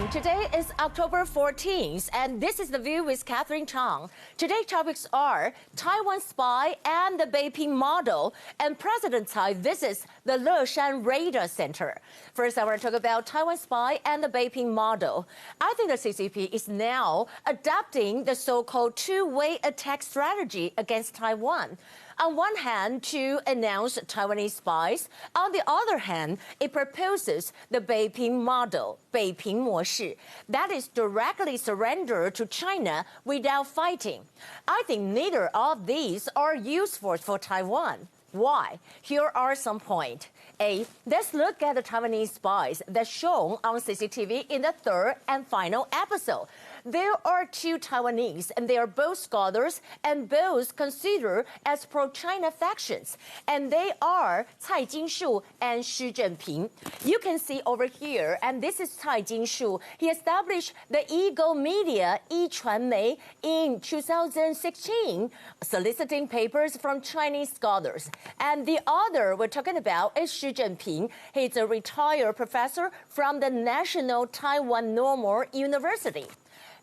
morning. Today is October 14th, and this is The View with Catherine Chang. Today's topics are Taiwan spy and the Beiping model, and President Tsai visits the Leshan Radar Center. First, I want to talk about Taiwan spy and the Beiping model. I think the CCP is now adopting the so-called two-way attack strategy against Taiwan. On one hand, to announce Taiwanese spies. On the other hand, it proposes the Beiping model, 北平模式, that is directly surrender to China without fighting. I think neither of these are useful for Taiwan. Why? Here are some points. A, let's look at the Taiwanese spies that's shown on CCTV in the third and final episode. There are two Taiwanese, and they are both scholars and both considered as pro-China factions. And they are Cai Jinshu and Xi Jinping. You can see over here, and this is Cai Jinshu. He established the Eagle Media, Yichuanmei, in 2016, soliciting papers from Chinese scholars. And the other we're talking about is Xi Jinping. He's a retired professor from the National Taiwan Normal University.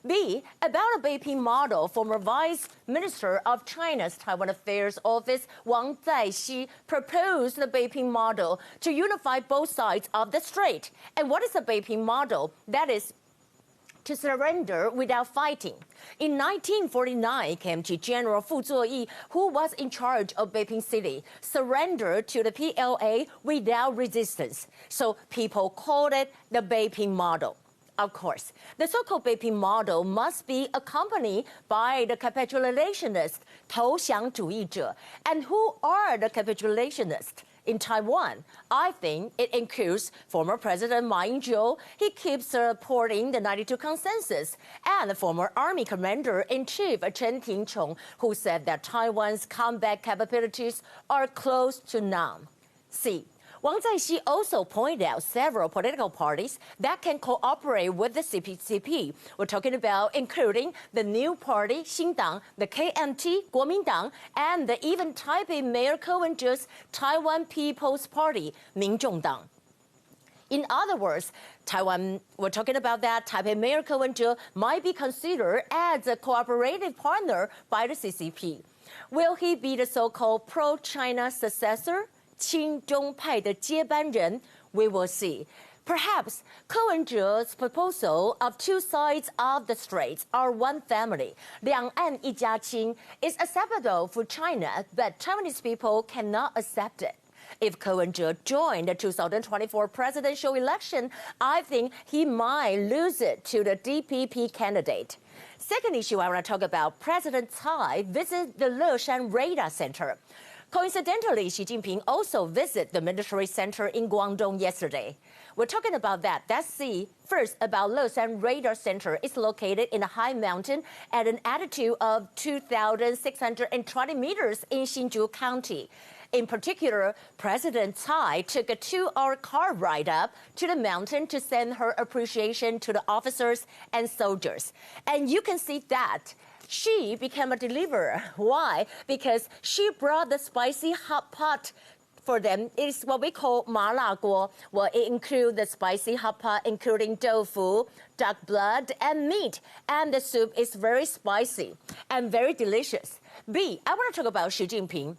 B, about a Beiping model, former Vice Minister of China's Taiwan Affairs Office, Wang Zaixi, proposed the Beiping model to unify both sides of the strait. And what is the Beiping model? That is to surrender without fighting. In 1949, KMT General Fu Zuoyi, who was in charge of Beiping City, surrendered to the PLA without resistance. So people called it the Beiping model. Of course, the so-called Beiping model must be accompanied by the capitulationists, 投降主义者. And who are the capitulationists? In Taiwan, I think it includes former President Ma Ying-jeou. He keeps supporting the 92 consensus, and the former Army Commander-in-Chief Chen Ting-chong, who said that Taiwan's combat capabilities are close to none. C. Wang Zaixi also pointed out several political parties that can cooperate with the CCP. We're talking about including the new party, Xindang, the KMT, Kuomintang, and the even Taipei Mayor Ko-wen-je's Taiwan People's Party, Minzhongdang. In other words, Taiwan, we're talking about that, Taipei Mayor Ko-wen-je might be considered as a cooperative partner by the CCP. Will he be the so-called pro-China successor? 亲中派的接班人, we will see. Perhaps Ko-wen-je's proposal of two sides of the straits are one family, 两岸一家亲, is acceptable for China, but Taiwanese people cannot accept it. If Ko-wen-je joined the 2024 presidential election, I think he might lose it to the DPP candidate. Second issue I want to talk about, President Tsai visits the Leshan Radar Center. Coincidentally, Xi Jinping also visited the military center in Guangdong yesterday. We're talking about that. Let's see. First, about Leshan Radar Center. It's located in a high mountain at an altitude of 2,620 meters in Hsinchu County. In particular, President Tsai took a 2-hour car ride up to the mountain to send her appreciation to the officers and soldiers. And you can see that she became a deliverer. Why? Because she brought the spicy hot pot for them. It's what we call 麻辣锅. Well, it includes the spicy hot pot, including tofu, duck blood, and meat. And the soup is very spicy and very delicious. B, I want to talk about Xi Jinping.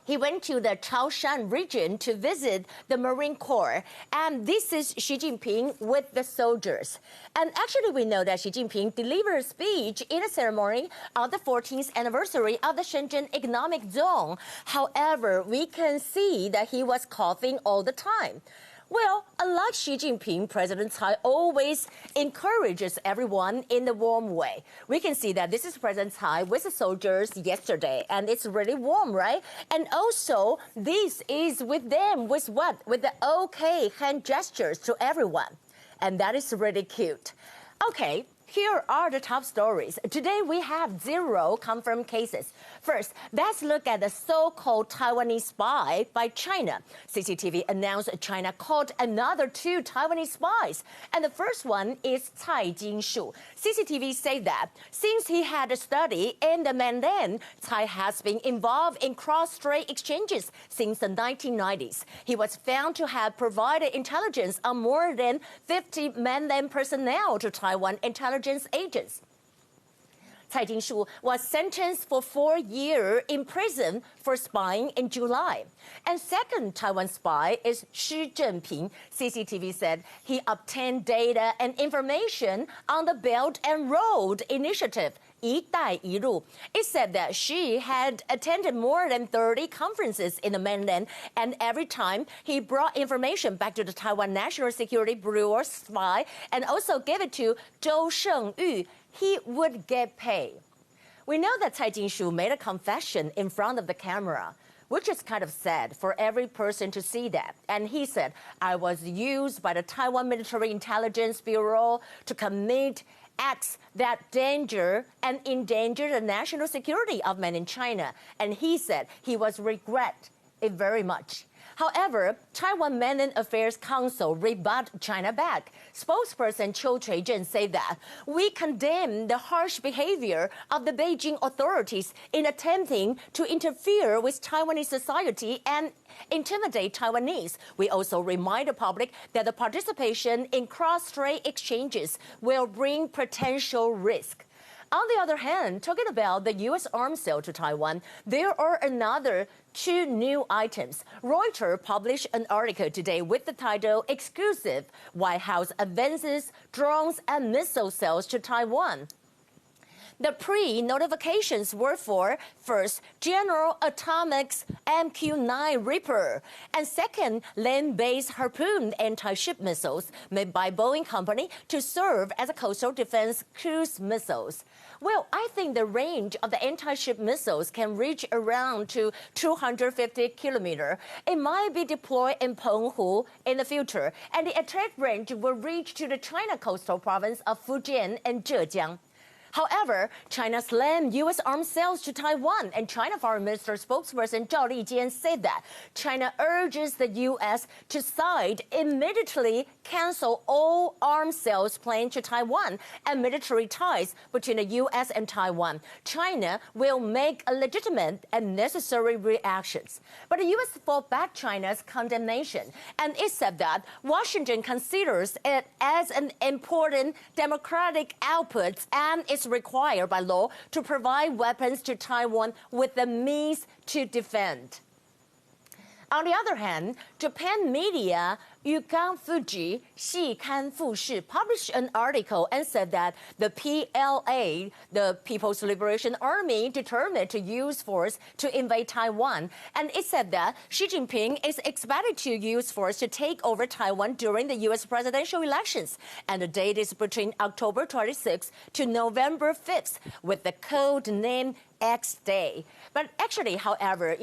He went to the Chaoshan region to visit the Marine Corps. And this is Xi Jinping with the soldiers. And actually, we know that Xi Jinping delivered a speech in a ceremony on the 14th anniversary of the Shenzhen Economic Zone. However, we can see that he was coughing all the time. Well, unlike Xi Jinping, President Tsai always encourages everyone in the warm way. We can see that this is President Tsai with the soldiers yesterday, and it's really warm, right? And also, this is with them, with what? With the okay hand gestures to everyone. And that is really cute. Okay, Here are the top stories. Today we have 0 confirmed cases. First, let's look at the so-called Taiwanese spy by China. CCTV announced China caught another 2 Taiwanese spies. And the first one is Cai Jinshu. CCTV said that since he had a study in the mainland, Cai has been involved in cross-Strait exchanges since the 1990s. He was found to have provided intelligence on more than 50 mainland personnel to Taiwan intelligence agents. Cai Jinshu was sentenced for 4 years in prison for spying in July. And second Taiwan spy is Xi Jinping. CCTV said he obtained data and information on the Belt and Road Initiative, 一带一路. It said that Xi had attended more than 30 conferences in the mainland, and every time he brought information back to the Taiwan National Security Bureau spy and also gave it to Zhou Shengyu, he would get paid. We know that Cai Jinshu made a confession in front of the camera, which is kind of sad for every person to see that. And he said, I was used by the Taiwan Military Intelligence Bureau to commit acts that danger and endanger the national security of mainland China. And he said he was regret it very much. However, Taiwan Mainland Affairs Council rebutted China back. Spokesperson Chiu Chui-jen said that we condemn the harsh behavior of the Beijing authorities in attempting to interfere with Taiwanese society and intimidate Taiwanese. We also remind the public that the participation in cross-strait exchanges will bring potential risk. On the other hand, talking about the U.S. arms sale to Taiwan, there are another 2 new items. Reuters published an article today with the title, Exclusive: White House Advances Drones and Missile Sales to Taiwan. The pre-notifications were for, first, General Atomics MQ-9 Reaper, and second, land-based Harpoon anti-ship missiles made by Boeing Company to serve as a coastal defense cruise missiles. Well, I think the range of the anti-ship missiles can reach around to 250 kilometers. It might be deployed in Penghu in the future, and the attack range will reach to the China coastal province of Fujian and Zhejiang. However, China slammed U.S. arms sales to Taiwan, and China Foreign Minister spokesperson Zhao Lijian said that China urges the U.S. to side immediately cancel all arms sales planned to Taiwan and military ties between the U.S. and Taiwan. China will make a legitimate and necessary reactions. But the U.S. fought back China's condemnation, and it said that Washington considers it as an important democratic output and is required by law to provide weapons to Taiwan with the means to defend. On the other hand, Japan Media Yukan Fuji, 细看富士, published an article and said that the PLA, the People's Liberation Army, determined to use force to invade Taiwan. And it said that Xi Jinping is expected to use force to take over Taiwan during the U.S. presidential elections. And the date is between October 26th to November 5th, with the code name X Day. But actually, however,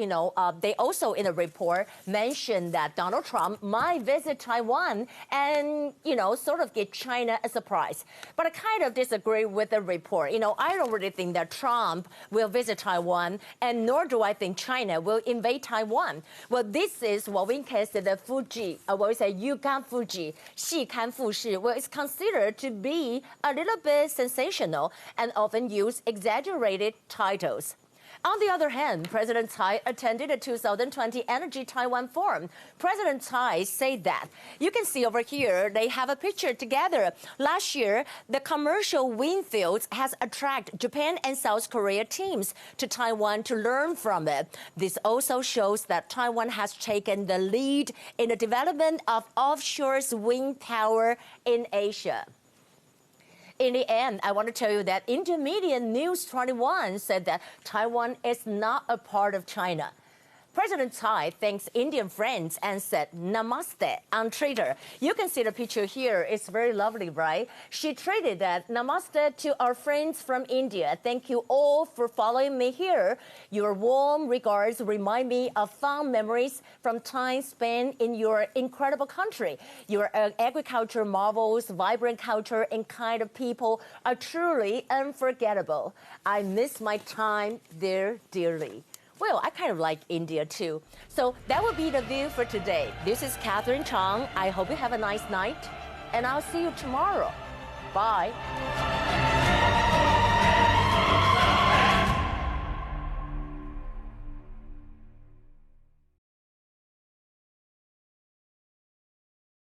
they also in a report mentioned that Donald Trump might visit Taiwan and, sort of give China a surprise. But I kind of disagree with the report. I don't really think that Trump will visit Taiwan, and nor do I think China will invade Taiwan. Well, this is what we consider Fuji, what we say Yukan Fuji, 细看富士. Well, it's considered to be a little bit sensational and often use exaggerated titles. On the other hand, President Tsai attended the 2020 Energy Taiwan Forum. President Tsai said that, you can see over here, they have a picture together. Last year, the commercial wind fields has attracted Japan and South Korea teams to Taiwan to learn from it. This also shows that Taiwan has taken the lead in the development of offshore wind power in Asia. In the end, I want to tell you that Intermediate News 21 said that Taiwan is not a part of China. President Tsai thanks Indian friends and said namaste on Twitter. You can see the picture here. It's very lovely, right? She tweeted that namaste to our friends from India. Thank you all for following me here. Your warm regards remind me of fond memories from time spent in your incredible country. Your agriculture marvels, vibrant culture, and kind of people are truly unforgettable. I miss my time there dearly. Well, I kind of like India too. So that will be the view for today. This is Catherine Chang. I hope you have a nice night, and I'll see you tomorrow. Bye.